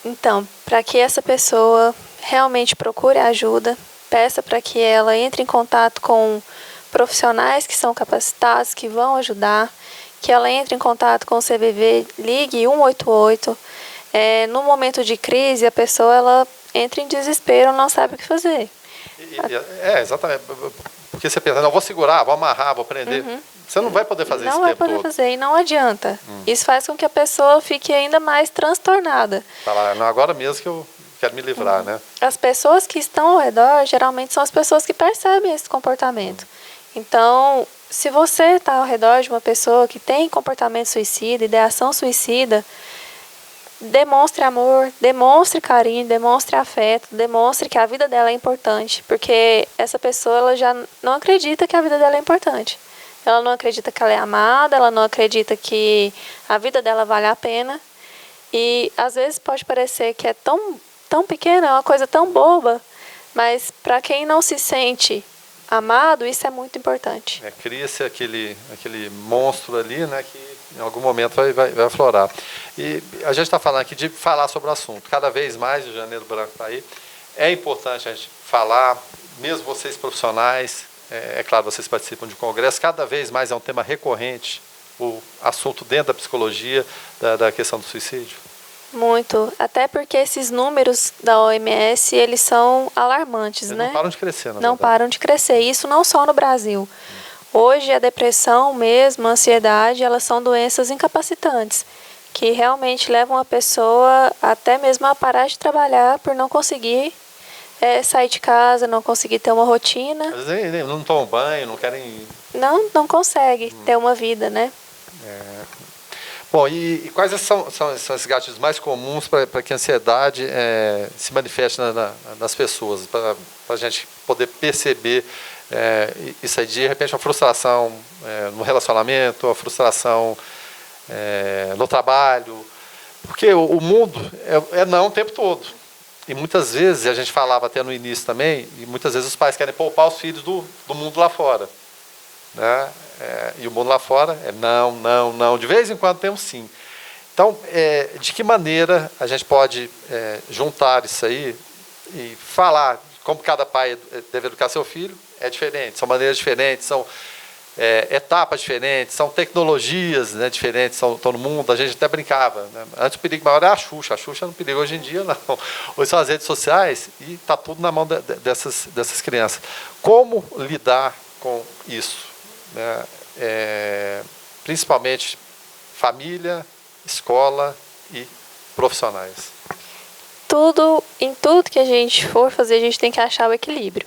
Então, para que essa pessoa realmente procure ajuda, peça para que ela entre em contato com profissionais que são capacitados, que vão ajudar, que ela entre em contato com o CVV, ligue 188. No momento de crise, a pessoa ela entra em desespero, não sabe o que fazer. Exatamente. Porque você pensa, não, vou segurar, vou amarrar, vou prender. Você não vai poder fazer isso o tempo todo. Não vai poder fazer e não adianta. Isso faz com que a pessoa fique ainda mais transtornada. Fala, não, agora mesmo que eu quero me livrar, né? As pessoas que estão ao redor, geralmente, são as pessoas que percebem esse comportamento. Então, se você está ao redor de uma pessoa que tem comportamento suicida, ideação suicida, demonstre amor, demonstre carinho, demonstre afeto, demonstre que a vida dela é importante, porque essa pessoa ela já não acredita que a vida dela é importante. Ela não acredita que ela é amada, ela não acredita que a vida dela vale a pena. E às vezes pode parecer que é tão pequena, é uma coisa tão boba, mas para quem não se sente amado, isso é muito importante. Cria-se aquele monstro ali, né, que em algum momento vai aflorar. E a gente está falando aqui de falar sobre o assunto. Cada vez mais, o Janeiro Branco está aí. É importante a gente falar, mesmo vocês profissionais, é claro, vocês participam de congresso, cada vez mais é um tema recorrente, o assunto dentro da psicologia, da questão do suicídio. Muito, até porque esses números da OMS, eles são alarmantes, né? Não param de crescer, na Não verdade. param de crescer, isso não só no Brasil. Hoje, a depressão mesmo, a ansiedade, elas são doenças incapacitantes, que realmente levam a pessoa até mesmo a parar de trabalhar por não conseguir sair de casa, não conseguir ter uma rotina. Às vezes nem não tomam banho, não querem... Não consegue ter uma vida, né? Bom, e quais são esses gatilhos mais comuns para que a ansiedade se manifeste nas pessoas, para a gente poder perceber isso aí, de repente, uma frustração no relacionamento, uma frustração no trabalho, porque o mundo não o tempo todo. E muitas vezes, a gente falava até no início também, e muitas vezes os pais querem poupar os filhos do mundo lá fora. Né? E o mundo lá fora não. De vez em quando tem um sim. Então, de que maneira a gente pode juntar isso aí e falar como cada pai deve educar seu filho? É diferente, são maneiras diferentes, são etapas diferentes, são tecnologias, né, diferentes, estão no mundo. A gente até brincava, né? Antes o perigo maior era a Xuxa não é um perigo hoje em dia, não. Hoje são as redes sociais e está tudo na mão dessas crianças. Como lidar com isso? Né? Principalmente família, escola e profissionais. Em tudo que a gente for fazer, a gente tem que achar o equilíbrio.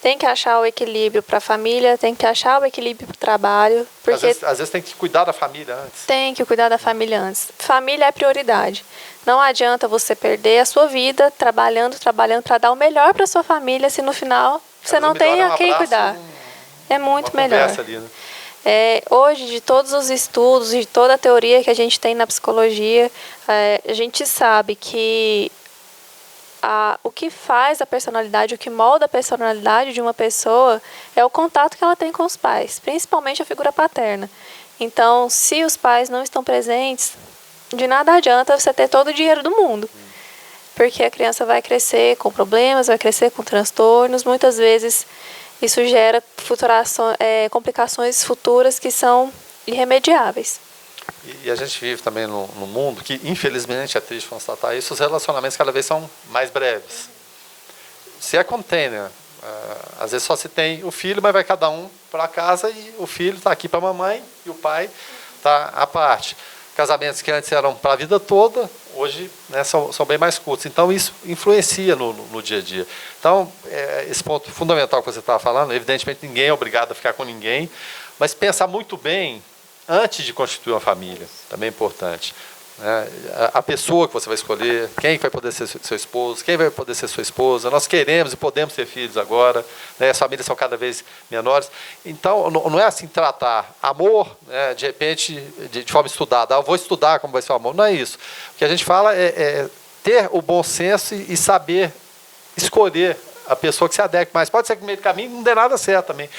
Tem que achar o equilíbrio para a família, tem que achar o equilíbrio para o trabalho. Porque às vezes tem que cuidar da família antes. Tem que cuidar da família antes. Família é prioridade. Não adianta você perder a sua vida trabalhando para dar o melhor para sua família, se no final você não tem a quem cuidar. É muito melhor. Ali, né? Hoje, de todos os estudos, de toda a teoria que a gente tem na psicologia, a gente sabe que o que faz a personalidade, o que molda a personalidade de uma pessoa é o contato que ela tem com os pais, principalmente a figura paterna. Então, se os pais não estão presentes, de nada adianta você ter todo o dinheiro do mundo, porque a criança vai crescer com problemas, vai crescer com transtornos, muitas vezes isso gera complicações futuras que são irremediáveis. E a gente vive também num mundo que, infelizmente, é triste constatar isso, os relacionamentos cada vez são mais breves. Se é container, às vezes só se tem o filho, mas vai cada um para casa e o filho está aqui para a mamãe e o pai está à parte. Casamentos que antes eram para a vida toda, hoje, né, são bem mais curtos. Então, isso influencia no dia a dia. Então, esse ponto fundamental que você estava falando, evidentemente, ninguém é obrigado a ficar com ninguém, mas pensar muito bem antes de constituir uma família, também é importante. Né? A pessoa que você vai escolher, quem vai poder ser seu esposo, quem vai poder ser sua esposa. Nós queremos e podemos ter filhos agora, né? As famílias são cada vez menores. Então, não é assim tratar amor, né, de repente, de forma estudada. Eu vou estudar como vai ser o amor. Não é isso. O que a gente fala é ter o bom senso e saber escolher a pessoa que se adeque mais. Pode ser que no meio do caminho não dê nada certo também.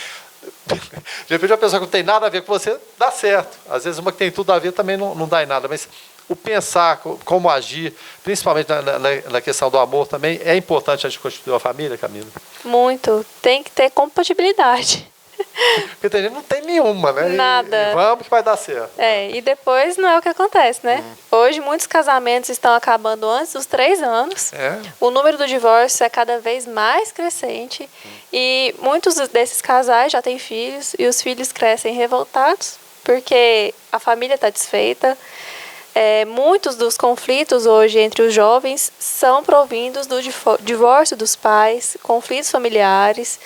De repente, uma pessoa que não tem nada a ver com você, dá certo. Às vezes, uma que tem tudo a ver também não dá em nada. Mas o pensar, como agir, principalmente na questão do amor também, é importante a gente constituir uma família, Camila? Muito. Tem que ter compatibilidade. Porque tem gente que não tem nenhuma, né? Nada. E vamos que vai dar certo. E depois não é o que acontece, né? Hoje, muitos casamentos estão acabando antes dos 3 anos. O número do divórcio é cada vez mais crescente. E muitos desses casais já têm filhos, e os filhos crescem revoltados, porque a família está desfeita. Muitos dos conflitos hoje entre os jovens são provindos do divórcio dos pais, conflitos familiares.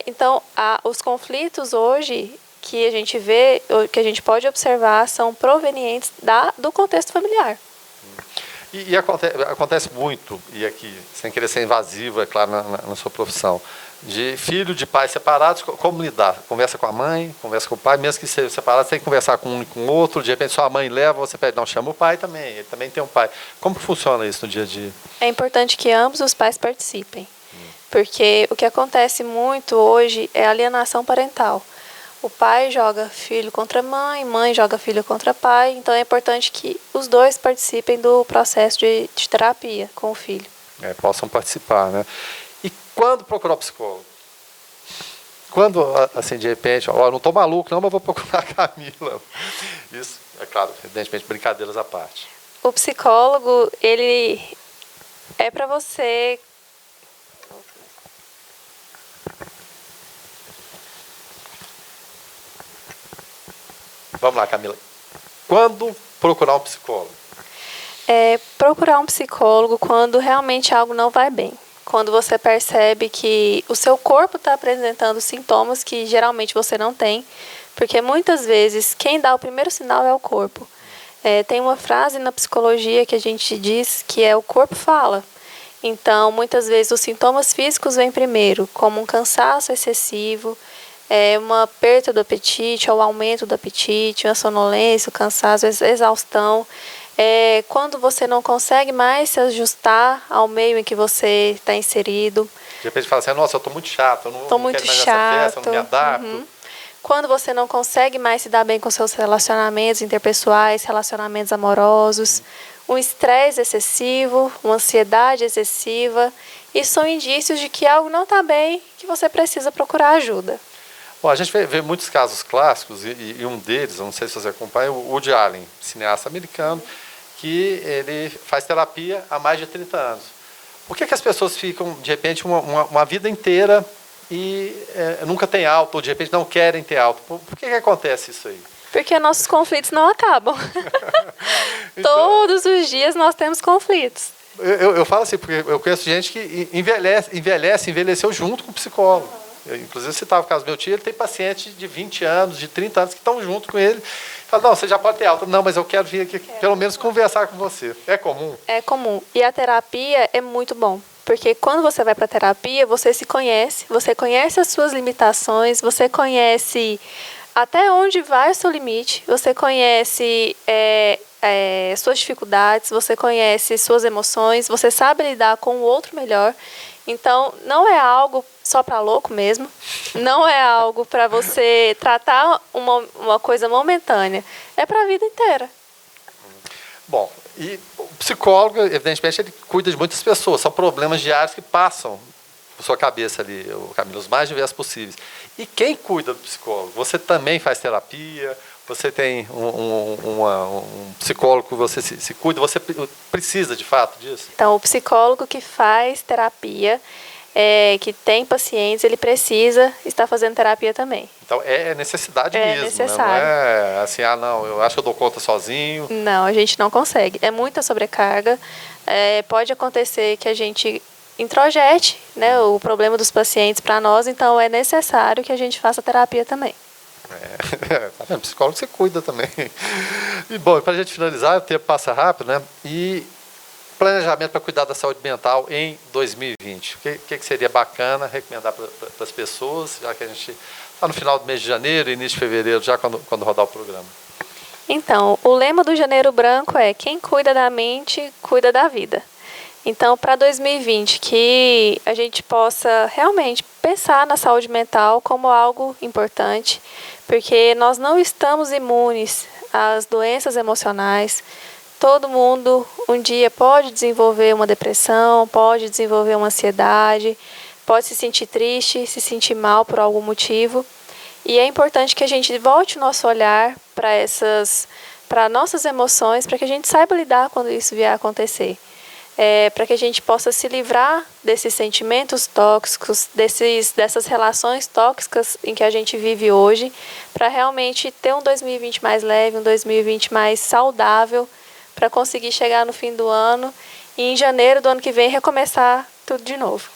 Então, os conflitos hoje que a gente vê, que a gente pode observar, são provenientes do contexto familiar. E acontece muito, e aqui, sem querer ser invasiva, é claro, na sua profissão, de filho de pais separados, como lidar? Conversa com a mãe, conversa com o pai, mesmo que sejam separados, tem que conversar com um e com o outro, de repente sua mãe leva, você pede, não, chama o pai também, ele também tem um pai. Como funciona isso no dia a dia? É importante que ambos os pais participem, porque o que acontece muito hoje é alienação parental. O pai joga filho contra mãe, mãe joga filho contra pai, então é importante que os dois participem do processo de terapia com o filho. Possam participar, né? E quando procurar o psicólogo? Quando, assim, de repente, eu não estou maluco, não, mas vou procurar a Camila. Isso, é claro, evidentemente, brincadeiras à parte. O psicólogo, ele é para você... Vamos lá, Camila. Quando procurar um psicólogo? Procurar um psicólogo quando realmente algo não vai bem. Quando você percebe que o seu corpo está apresentando sintomas que geralmente você não tem, porque muitas vezes quem dá o primeiro sinal é o corpo. Tem uma frase na psicologia que a gente diz que é o corpo fala. Então, muitas vezes os sintomas físicos vêm primeiro, como um cansaço excessivo, uma perda do apetite, ou aumento do apetite, uma sonolência, o cansaço, exaustão. Quando você não consegue mais se ajustar ao meio em que você está inserido. De repente fala assim, nossa, eu estou muito chato, eu não quero mais essa festa, eu não me adapto. Quando você não consegue mais se dar bem com seus relacionamentos interpessoais, relacionamentos amorosos, um estresse excessivo, uma ansiedade excessiva, isso são indícios de que algo não está bem, que você precisa procurar ajuda. Bom, a gente vê muitos casos clássicos, e um deles, eu não sei se você acompanha, o Woody Allen, cineasta americano, que ele faz terapia há mais de 30 anos. Por que as pessoas ficam, de repente, uma vida inteira e nunca tem alta, ou de repente não querem ter alta? Por que acontece isso aí? Porque nossos conflitos não acabam. Então, todos os dias nós temos conflitos. Eu falo assim, porque eu conheço gente que envelheceu junto com o psicólogo. Eu, inclusive, citava o caso do meu tio, ele tem paciente de 20 anos, de 30 anos, que estão junto com ele. Fala, não, você já pode ter alta. Não, mas eu quero vir aqui, pelo menos, conversar com você. É comum? É comum. E a terapia é muito bom. Porque quando você vai para a terapia, você se conhece, você conhece as suas limitações, você conhece até onde vai o seu limite, você conhece suas dificuldades, você conhece suas emoções, você sabe lidar com o outro melhor. Então, não é algo só para louco mesmo, não é algo para você tratar uma coisa momentânea, é para a vida inteira. Bom, e o psicólogo, evidentemente, ele cuida de muitas pessoas, são problemas diários que passam por sua cabeça ali, Camila, os mais diversos possíveis. E quem cuida do psicólogo? Você também faz terapia? Você tem um psicólogo que você se cuida? Você precisa, de fato, disso? Então, o psicólogo que faz terapia, que tem pacientes, ele precisa estar fazendo terapia também. Então, é necessidade mesmo. É necessário. Né? Não é assim, não, eu acho que eu dou conta sozinho. Não, a gente não consegue. É muita sobrecarga. Pode acontecer que a gente introjete, né, o problema dos pacientes para nós, então é necessário que a gente faça terapia também. Tá vendo? Psicólogo você cuida também. E bom, para a gente finalizar, o tempo passa rápido, né? E planejamento para cuidar da saúde mental em 2020. O que seria bacana recomendar para as pessoas, já que a gente está no final do mês de janeiro, início de fevereiro, já quando rodar o programa? Então, o lema do Janeiro Branco é: quem cuida da mente, cuida da vida. Então, para 2020, que a gente possa realmente pensar na saúde mental como algo importante, porque nós não estamos imunes às doenças emocionais. todo mundo um dia pode desenvolver uma depressão, pode desenvolver uma ansiedade, pode se sentir triste, se sentir mal por algum motivo. E é importante que a gente volte o nosso olhar para nossas emoções, para que a gente saiba lidar quando isso vier a acontecer. Para que a gente possa se livrar desses sentimentos tóxicos, dessas relações tóxicas em que a gente vive hoje, para realmente ter um 2020 mais leve, um 2020 mais saudável, para conseguir chegar no fim do ano e em janeiro do ano que vem recomeçar tudo de novo.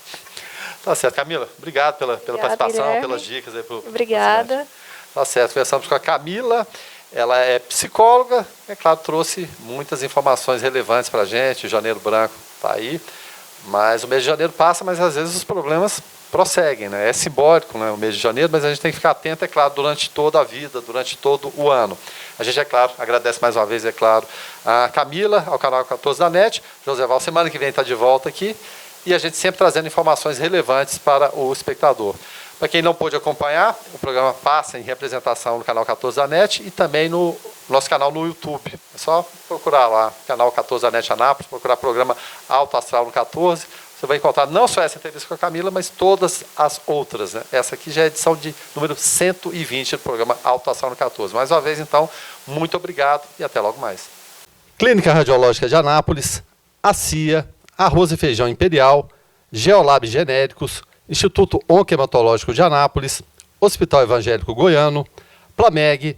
Tá certo, Camila. Obrigado pela participação, Guilherme. pelas dicas aí pro Obrigada. Tá certo, conversamos com a Camila. Ela é psicóloga, é claro, trouxe muitas informações relevantes para a gente. O Janeiro Branco está aí, mas o mês de janeiro passa, mas às vezes os problemas prosseguem, né? É simbólico, né, o mês de janeiro, mas a gente tem que ficar atento, é claro, durante toda a vida, durante todo o ano. A gente, é claro, agradece mais uma vez, é claro, a Camila, ao canal 14 da NET. Joséval, semana que vem está de volta aqui, e a gente sempre trazendo informações relevantes para o espectador. Para quem não pôde acompanhar, o programa passa em representação no canal 14 da NET e também no nosso canal no YouTube. É só procurar lá, canal 14 da NET Anápolis, procurar programa Alto Astral no 14. Você vai encontrar não só essa entrevista com a Camila, mas todas as outras, né? Essa aqui já é a edição de número 120 do programa Alto Astral no 14. Mais uma vez, então, muito obrigado e até logo mais. Clínica Radiológica de Anápolis, a CIA, Arroz e Feijão Imperial, Geolab Genéricos, Instituto Oncohematológico de Anápolis, Hospital Evangélico Goiano, Plameg,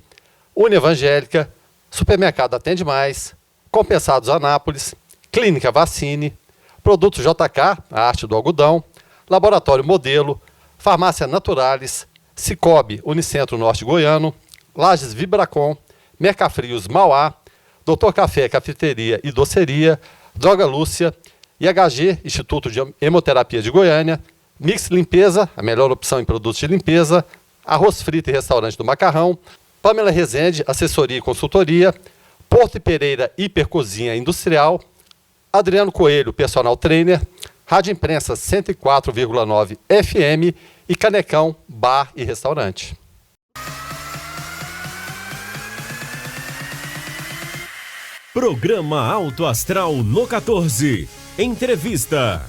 Unievangélica, Supermercado Atende Mais, Compensados Anápolis, Clínica Vacine, Produtos JK, a arte do algodão, Laboratório Modelo, Farmácia Naturalis, Cicobi, Unicentro Norte Goiano, Lages Vibracom, Mercafrios Mauá, Doutor Café, Cafeteria e Doceria, Droga Lúcia, IHG, Instituto de Hemoterapia de Goiânia, Mix Limpeza, a melhor opção em produtos de limpeza, Arroz Frito e Restaurante do Macarrão, Pamela Rezende, Assessoria e Consultoria, Porto e Pereira Hipercozinha Industrial, Adriano Coelho, Personal Trainer, Rádio Imprensa 104,9 FM e Canecão Bar e Restaurante. Programa Alto Astral no 14. Entrevista.